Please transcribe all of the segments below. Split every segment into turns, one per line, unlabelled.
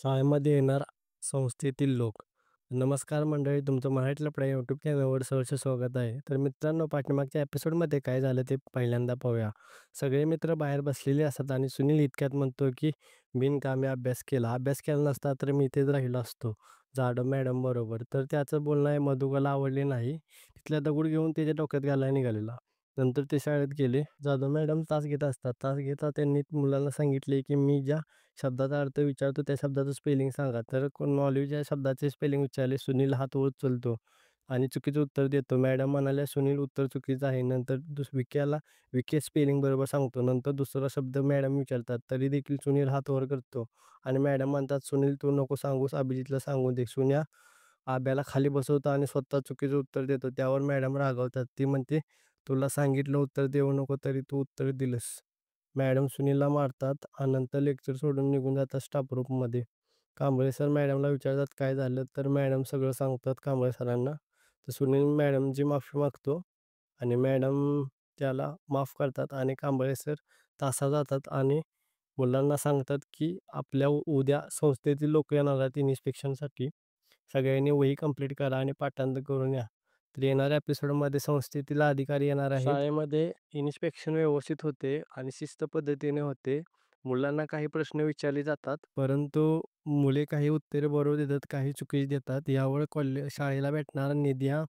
शाळेमध्ये येणार संस्थेतील लोक. नमस्कार मंडळी, तुमचं मराठी लफडा यूट्यूब चॅनलवर सहर्ष स्वागत आहे. तर मित्रांनो, पाठीमागच्या एपिसोडमध्ये काय झालं ते पहिल्यांदा पाहूया. सगळे मित्र बाहेर बसलेले असतात आणि सुनील इतक्यात म्हणतो, की बिनकामी अभ्यास केला. अभ्यास केला नसता तर मी इथेच राहिलो असतो, जाधव मॅडम बरोबर. तर त्याचं बोलणं आहे मधुकाला आवडले नाही. तिथला दगड घेऊन त्याच्या डोक्यात घालायला निघालेला. नंतर ते शाळेत गेले. जाधव मॅडम तास घेत असतात. तास घेता त्यांनी मुलांना सांगितले, की मी ज्या शब्दाचा अर्थ विचारतो त्या शब्दाचं स्पेलिंग सांगा. तर नॉलेज या शब्दाचे स्पेलिंग विचारले. सुनील हात वर उचलतो आणि चुकीचं उत्तर देतो. मॅडम म्हणाल्या, "सुनील उत्तर चुकीचं आहे." नंतर विके स्पेलिंग बरोबर सांगतो. नंतर दुसरा शब्द मॅडम विचारतात. तरी देखील सुनील हात वर करतो आणि मॅडम म्हणतात, "सुनील तू नको सांगूस, अभिजितला सांगू दे." सुन्या आब्याला खाली बसवतो आणि स्वतः चुकीचं उत्तर देतो. त्यावर मॅडम रागावतात. ती म्हणते, "तुला सांगितलं उत्तर देऊ नको तरी तू उत्तर दिलंस." मॅडम सुनीलला मारतात आणि नंतर लेक्चर सोडून निघून जातात स्टाफ रूममध्ये. कांबळे सर मॅडमला विचारतात काय झालं? तर मॅडम सगळं सांगतात कांबळे सरांना. तर सुनील मॅडमची माफी मागतो आणि मॅडम त्याला माफ करतात आणि कांबळे सर तासात जातात आणि मुलांना सांगतात, की आपल्या उद्या संस्थेतील लोक येणार आहेत इन्स्पेक्शनसाठी. सगळ्यांनी वही कंप्लीट करा आणि पाठांतर करून या. तर येणाऱ्या एपिसोडमध्ये संस्थेतील अधिकारी येणार आहेत. शाळेमध्ये इन्स्पेक्शन व्यवस्थित होते आणि शिस्त पद्धतीने होते. मुलांना काही प्रश्न विचारले जातात, परंतु मुले काही उत्तरे बरोबर देतात, काही चुकीची देतात. यामुळे शाळेला भेटणारा निधी हा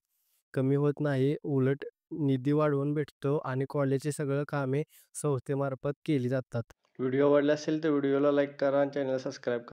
कमी होत नाही, उलट निधी वाढवून भेटतो आणि कॉलेजची सगळं कामे संस्थेमार्फत केली जातात. व्हिडिओ आवडला असेल तर व्हिडिओला लाईक करा आणि चॅनल सबस्क्राईब करा.